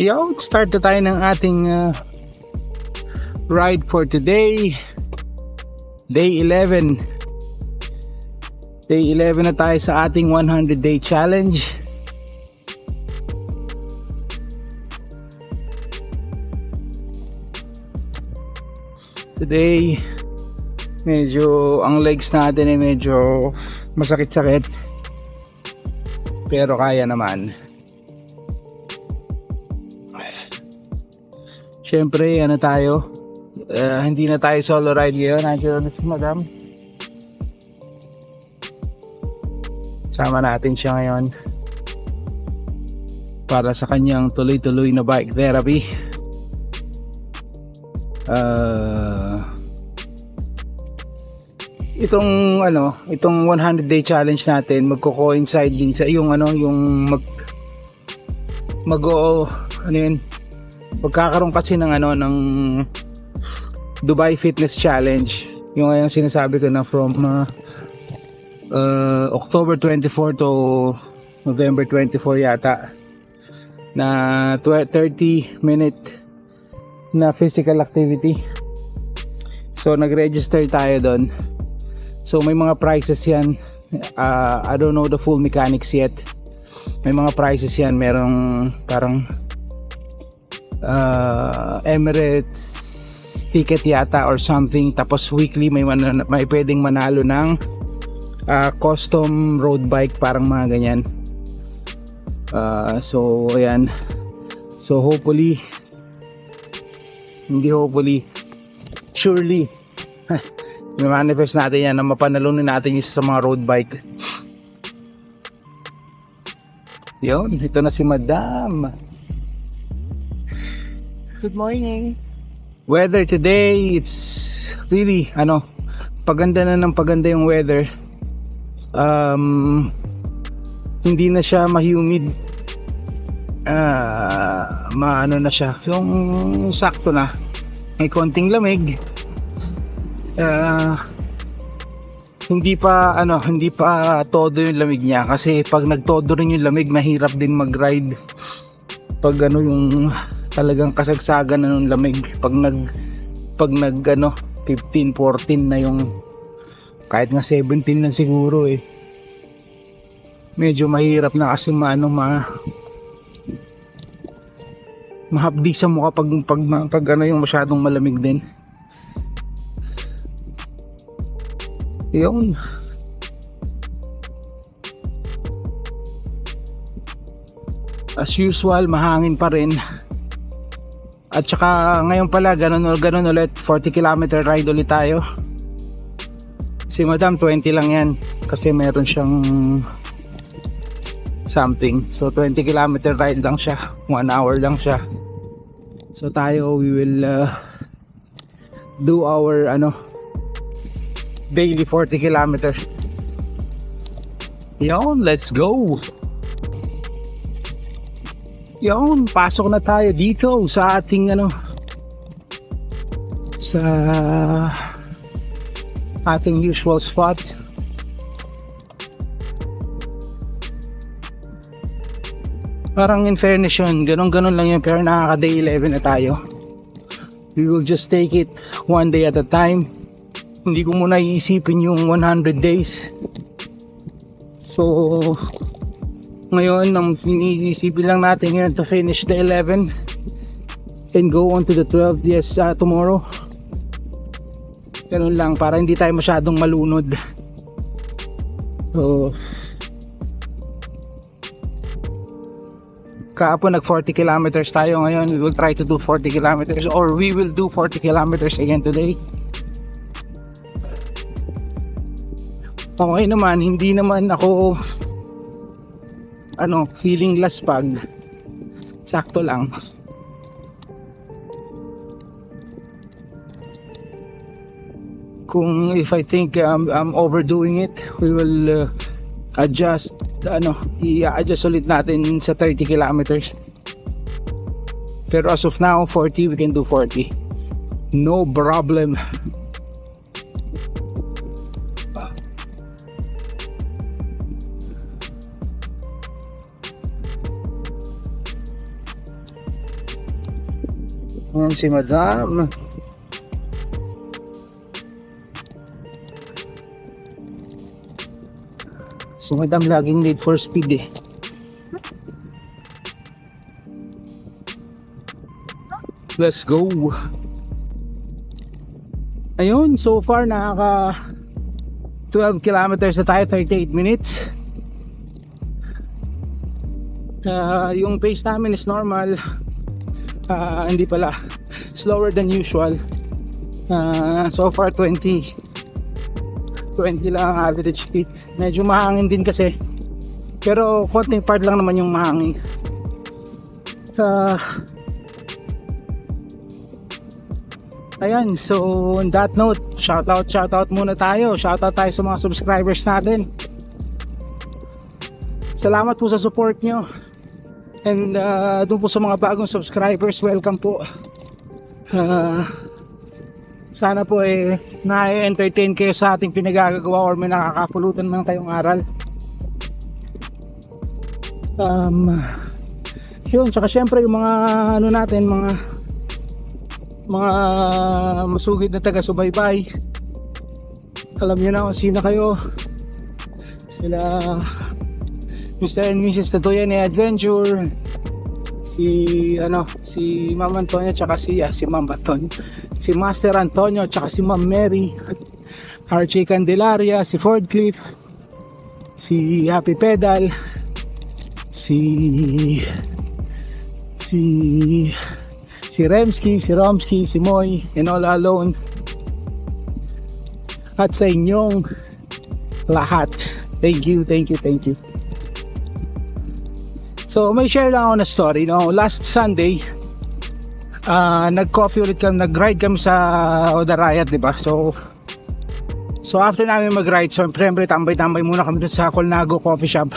Yo, start na tayo ng ating ride for today. Day 11. Day 11 na tayo sa ating 100-day challenge. Today, medyo ang legs natin ay medyo masakit-sakit. Pero kaya naman. Siyempre, ano tayo? Hindi na tayo solo ride ngayon. Nandiyo na si Madam. Sama natin siya ngayon para sa kanyang tuloy-tuloy na bike therapy. Itong 100-day challenge natin magko-coincide din sa magkakaroon kasi ng Dubai Fitness Challenge. Yung ngayong sinasabi ko na from October 24 to November 24 yata, na 30-minute na physical activity. So nag-register tayo doon. So may mga prizes yan. I don't know the full mechanics yet. May mga prizes yan. Merong parang Emirates ticket yata or something. Tapos weekly may pwedeng manalo ng custom road bike, parang mga ganyan. So ayan. So surely manifest natin yan na mapanalunin natin yung isa sa mga road bike. Yun, ito na si Madam. Good morning. Weather today, it's really paganda na ng paganda yung weather. Hindi na siya ma-humid. Maano na siya, yung sakto na. May konting lamig. Hindi pa todo yung lamig niya, kasi pag nagtodo rin yung lamig mahirap din mag-ride pag yung talagang kasagsagan na ng lamig. Pag nag 15, 14 na yung, kahit nga 17 na siguro medyo mahirap na, kasi mahapdi sa mukha pag yung masyadong malamig din. Yun. As usual, mahangin pa rin. At saka ngayon pala ganun ulit, 40 km ride ulit tayo. Si Madam 20 lang yan, kasi meron siyang something. So 20 km ride lang siya, 1 hour lang siya. So tayo, we will do our daily 40 km. Yon, let's go. Yon, pasok na tayo dito sa ating sa ating usual spot. Parang in fairness yun, ganun lang yun, pero nakaka day 11 na tayo. We will just take it one day at a time. Hindi ko muna iisipin yung 100 days. So ngayon, ang iniisipin lang natin ngayon to finish the 11 and go on to the 12. Yes, tomorrow. Ganun lang, para hindi tayo masyadong malunod. So kahapon nag 40 kilometers tayo, ngayon we will try to do 40 kilometers, or we will do 40 kilometers again today. Okay naman, hindi naman ako feeling laspag. Sakto lang. Kung if I think I'm overdoing it, we will adjust i-adjust ulit natin sa 30 kilometers. Pero as of now, 40, we can do 40. No problem. Ayan si Madam. Si Madam laging need for speed eh. Let's go. Ayun, so far nakaka 12 kilometers na tayo, 38 minutes. Yung pace namin is normal. Hindi pala, slower than usual. So far 20 lang ang average speed. Medyo mahangin din kasi, pero konting part lang naman yung mahangin. Ayan, so on that note, shoutout muna tayo. Shoutout tayo sa mga subscribers natin. Salamat po sa support nyo. And doon po sa mga bagong subscribers, welcome po. Sana po na-entertain kayo sa ating pinagagawa or may nakakapulutan man kayong aral. Yun, tsaka syempre yung mga ano natin, mga masugid na taga-subaybay. Alam nyo na kung sino kayo. Sila Mr. and Mrs. Tatoyan Adventure, si Ma'am Antonio tsaka si Ma'am Antonio, si Master Antonio tsaka si Ma'am Mary, Archie Candelaria, si Ford Cliff, si Happy Pedal, si Remski, si Romski, si Moy, and all alone. At sa inyong lahat, thank you. So may share lang ako na story, no? Last Sunday, nag-coffee ulit kami, nag-ride kami sa Odarayat, diba? So after namin mag-ride, so siyempre tambay-tambay muna kami dun sa Colnago Coffee Shop.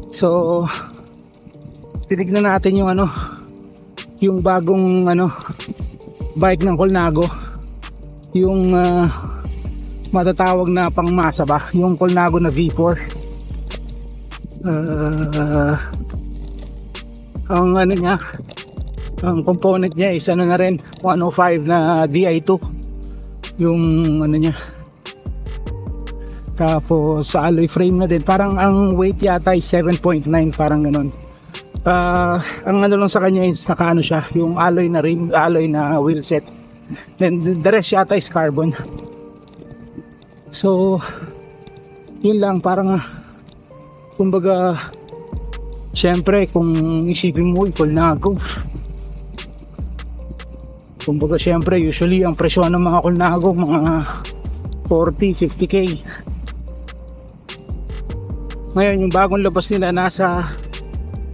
So tinignan natin yung bagong bike ng Colnago, yung matatawag na pangmasa ba, yung Colnago na V4. Ang component niya is na rin 105 na Di2 yung niya. Tapos sa alloy frame na din, parang ang weight yata ay 7.9, parang ganun. Ang lang sa kanya is siya, yung alloy na rim, alloy na wheel set. Then the rest yata is carbon. So yun lang, parang kumbaga, syempre kung isipin mo Colnago, kumbaga syempre usually ang presyo ng mga Colnago mga 40-50k. Ngayon yung bagong labas nila nasa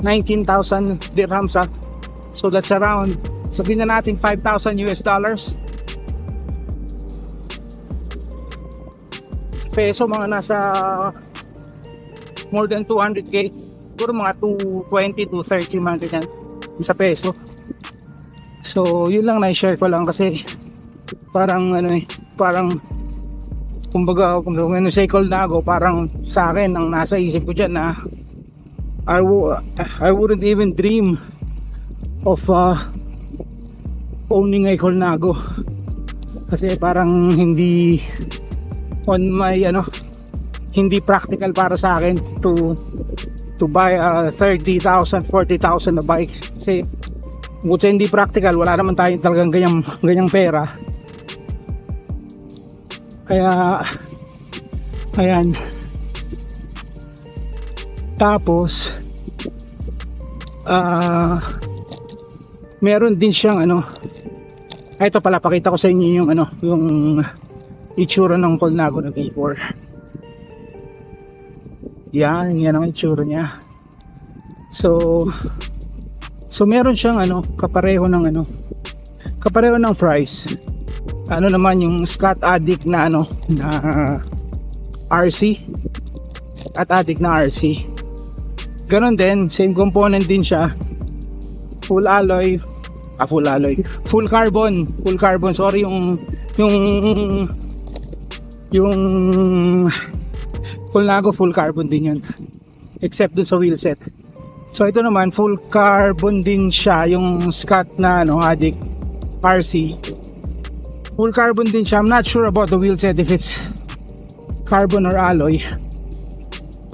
19,000 dirhams. So that's around, sabihin na natin $5,000 US. Sa peso mga nasa more than 200k, siguro mga 220 to 30 man yan sa peso. So yun lang, na-share ko lang kasi parang parang kumbaga kung say Colnago, parang sa akin ang nasa isip ko dyan na I wouldn't even dream of owning a Colnago kasi parang hindi on my hindi practical para sa akin to buy a 30,000, 40,000 na bike. Kasi kung hindi practical, wala naman tayong talagang ganyang pera. Kaya ayan. Tapos meron din siyang ito pala, pakita ko sa inyo yung itsura ng Colnago na V4. Yan ang itsura niya. So meron siyang kapareho ng price. Naman yung Scott Addict na na RC. Scott Addict na RC. Ganon din, same component din siya. Full carbon, sorry, yung Colnago full carbon din yun, except dun sa wheel set. So ito naman full carbon din siya, yung Scott na ano, Addict RC. Full carbon din siya. I'm not sure about the wheelset if it's carbon or alloy.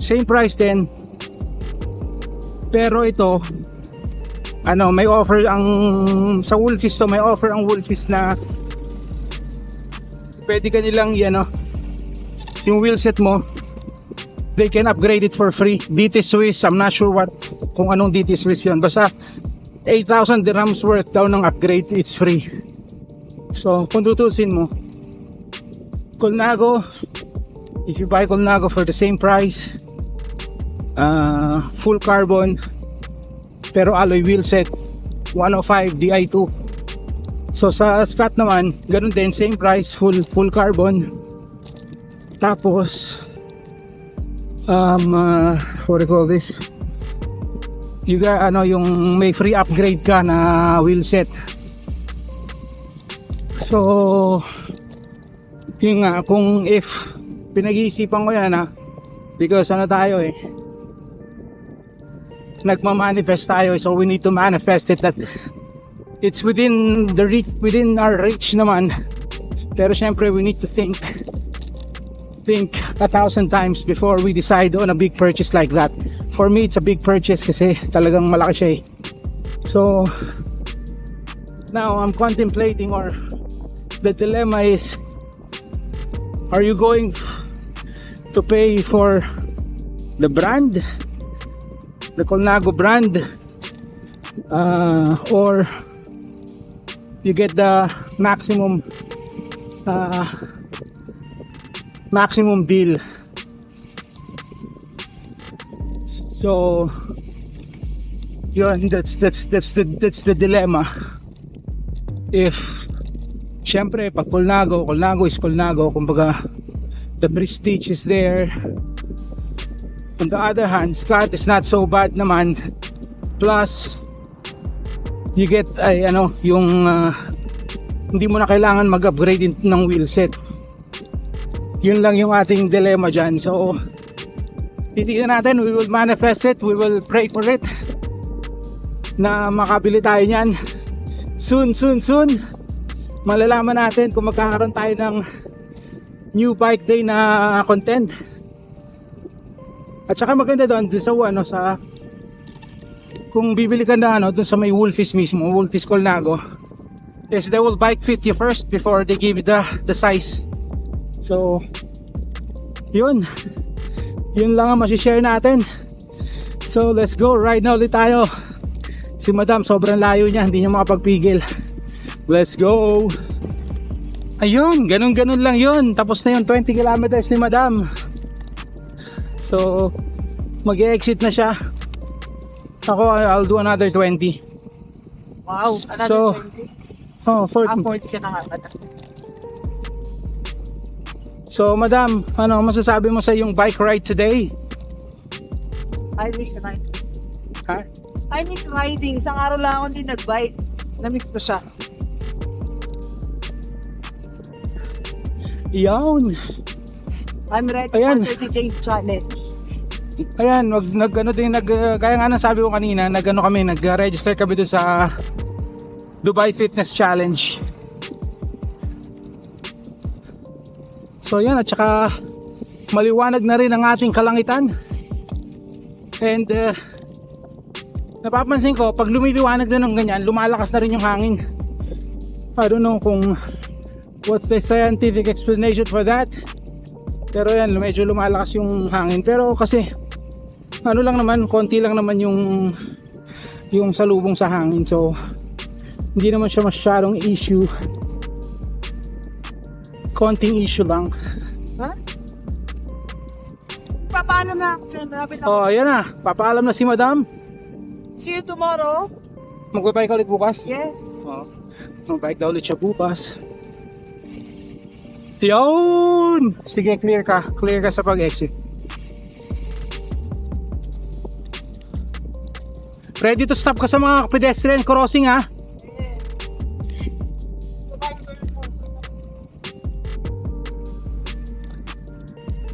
Same price din. Pero ito ano, may offer ang sa Wolfies to, may offer ang Wolfies na pwede ka nilang ano, yung wheelset mo they can upgrade it for free. DT Swiss, I'm not sure what kung anong DT Swiss yun, basta 8,000 dirhams worth daw ng upgrade, it's free. So kung tutusin mo, Colnago, if you buy Colnago for the same price, full carbon pero alloy wheelset, 105 Di2. So sa Scott naman ganun din, same price, full carbon, tapos what do you call this, you got ano, yung may free upgrade ka na wheelset. So yun nga, kung if pinag-iisipan ko yan because ano tayo nagma-manifest tayo, so we need to manifest it that it's within the reach, within our reach naman. Pero syempre we need to think 1,000 times before we decide on a big purchase like that. For me it's a big purchase kasi talagang malaki siya So now I'm contemplating, or the dilemma is, are you going to pay for the brand, the Colnago brand, or you get the maximum deal? So yun, that's the dilemma. If syempre pag Colnago is Colnago, kumbaga the prestige is there. On the other hand, Scott is not so bad naman, plus you get yung hindi mo na kailangan mag-upgrade ng wheelset. Yun lang yung ating dilemma dyan. So titignan natin, we will manifest it, we will pray for it na makabili tayo nyan soon. Malalaman natin kung magkakaroon tayo ng new bike day na content. At saka maganda doon sa kung bibili ka na doon sa may Wolfies mismo, Wolfies Colnago, is they will bike fit you first before they give you the size. So yun lang ang masishare natin. So let's go, ride na ulit tayo. Si Madam sobrang layo niya, hindi niya makapagpigil. Let's go. Ayun, ganun lang yun. Tapos na yun, 20 kilometers ni Madam. So mag-exit na siya. Ako, I'll do another 20. Wow, another 20? 40 siya na nga. So Madam, ano masasabi mo sa yung bike ride today? I miss riding. Ha? I miss riding. Isang araw lang ako hindi nag-bike. Na-miss ko siya. Iyon. I'm ready Ayan. for 30 days challenge. Ayan, kaya nga nang sabi ko kanina, nag-register kami doon sa Dubai Fitness Challenge. So yan, at saka maliwanag na rin ang ating kalangitan. And napapansin ko, pag lumiliwanag na ng ganyan, lumalakas na rin yung hangin. I don't know kung what's the scientific explanation for that. Pero yan, medyo lumalakas yung hangin. Pero kasi ano lang naman, konti lang naman yung salubong sa hangin. So hindi naman siya masyadong issue. Konting issue lang. Ha? Papaalam na. Oh, yan na. Papaalam na si Madam. See you tomorrow. Magbabike ka ulit bukas? Yes. Oh, magbabike daw ulit siya bukas. Yun! Sige, clear ka sa pag-exit. Ready to stop ka sa mga pedestrian crossing, ha?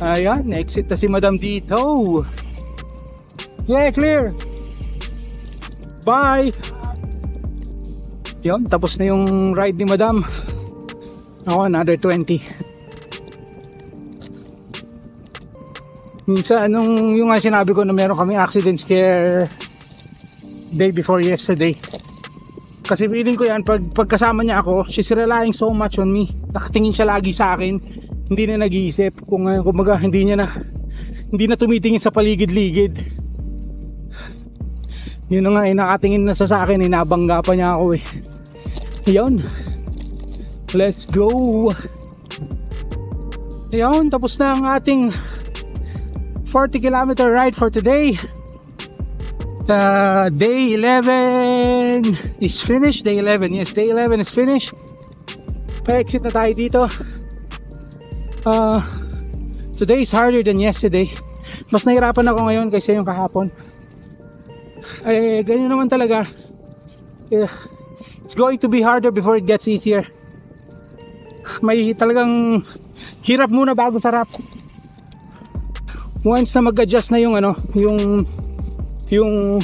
Ayan, exit na si Madam dito. Yeah, clear. Bye! Yun, tapos na yung ride ni Madam. Ako, another 20. Minsan, yung nga sinabi ko na meron kaming accident scare day before yesterday. Kasi feeling ko yan, pagkasama niya ako, she's relying so much on me. Nakatingin siya lagi sa akin. Hindi na nag-iisip. Kumbaga, hindi na tumitingin sa paligid-ligid. Yun nga, nakatingin na sa akin, inabangga pa niya ako eh. Ayun, let's go. Ayun, tapos na ang ating 40-kilometer ride for today. Day 11 is finished. Day 11, yes, day 11 is finished. Pa-exit na tayo dito. Today is harder than yesterday. Mas nahirapan ako ngayon kaysa yung kahapon. Ay, ganyan naman talaga. It's going to be harder before it gets easier. May talagang hirap muna bago sarap. Once na mag-adjust na yung yung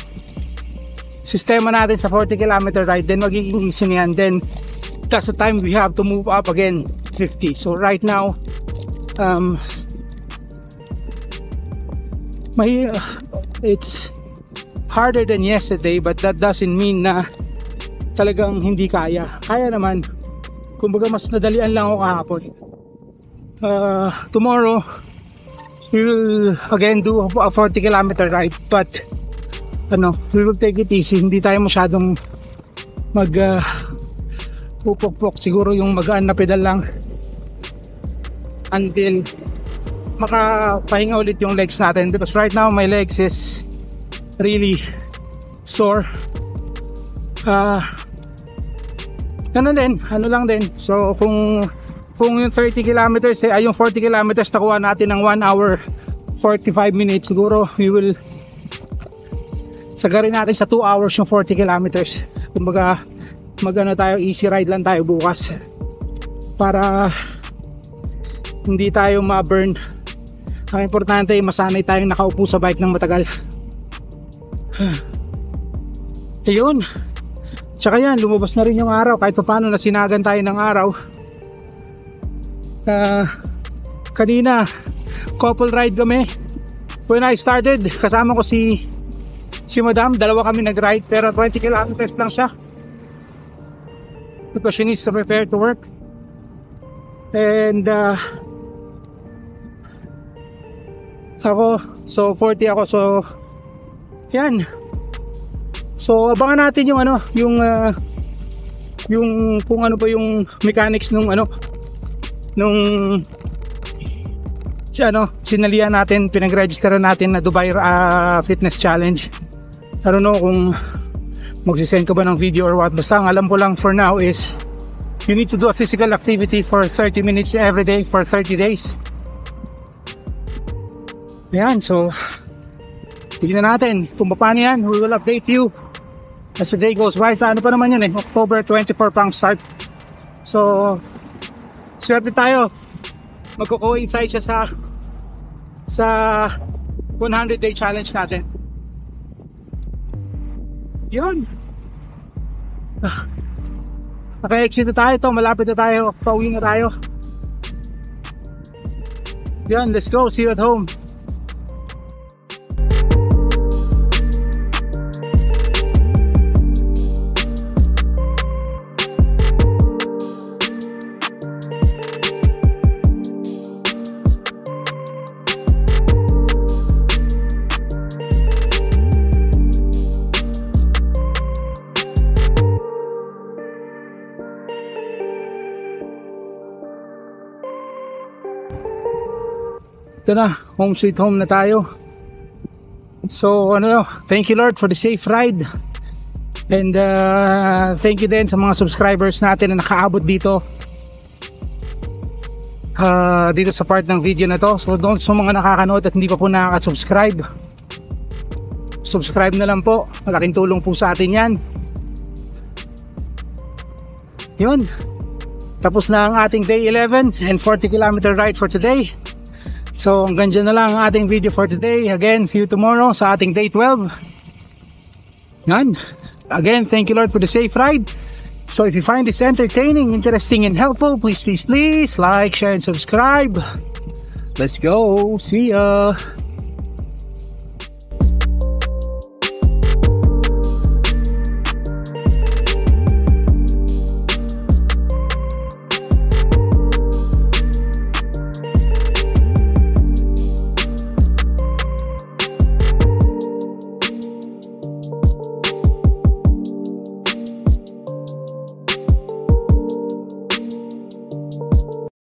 sistema natin sa 40-kilometer ride, then magiging easy na yan. Then that's the time we have to move up again 50. So right now it's harder than yesterday, but that doesn't mean na talagang hindi kaya. Kaya naman. Kumbaga mas nadalian lang ako kahapon. Tomorrow we will again do a 40-kilometer ride, but we will take it easy. Hindi tayo masyadong pupok-pok. Siguro yung magaan na pedal lang until makapahinga ulit yung legs natin, because right now my legs is really sore. Ano lang din. So kung yung 30 kilometers yung 40 kilometers nakuha natin ng 1 hour 45 minutes, siguro we will sagarin natin sa 2 hours yung 40 kilometers. Kumbaga tayo, easy ride lang tayo bukas para hindi tayo ma-burn. Ang importante ay masanay tayong nakaupo sa bike ng matagal. Ayun. Tsaka yan, lumabas na rin yung araw. Kahit pa paano nasinagan tayo ng araw. Kanina, couple ride kami. When I started, kasama ko si Madam. Dalawa kami nag-ride, pero 20 kilometers lang siya. Because she needs to prepare to work. And ako, so 40 ako, so yan. So abangan natin yung yung kung ano ba yung mechanics nung sinalihan natin, pinag-registeran natin na Dubai Fitness Challenge. I don't know kung magsisend ka ba ng video or what. Basta ang alam ko lang for now is you need to do a physical activity for 30 minutes every day for 30 days. Ayan, so tignan natin kung paano yan. We will update you as the day goes by. Sa ano pa naman yun October 24 pang start. So swerte tayo, magko-coincide siya sa 100-day challenge natin. Yun. Naka-exit na tayo to, malapit na tayo, pauwi na tayo. Yun, let's go, see you at home. Ito na, home sweet home na tayo. So thank you Lord for the safe ride. And thank you din sa mga subscribers natin na nakaabot dito sa part ng video na to. So don't, sa mga nakakanood at hindi pa po nakaka-subscribe, subscribe na lang po. Malaking tulong po sa atin yan. Yun, tapos na ang ating day 11 and 40-kilometer ride for today. So hanggang dyan na lang ang ating video for today. Again, see you tomorrow sa ating day 12. Yan. Again, thank you Lord for the safe ride. So if you find this entertaining, interesting, and helpful, please like, share, and subscribe. Let's go. See ya.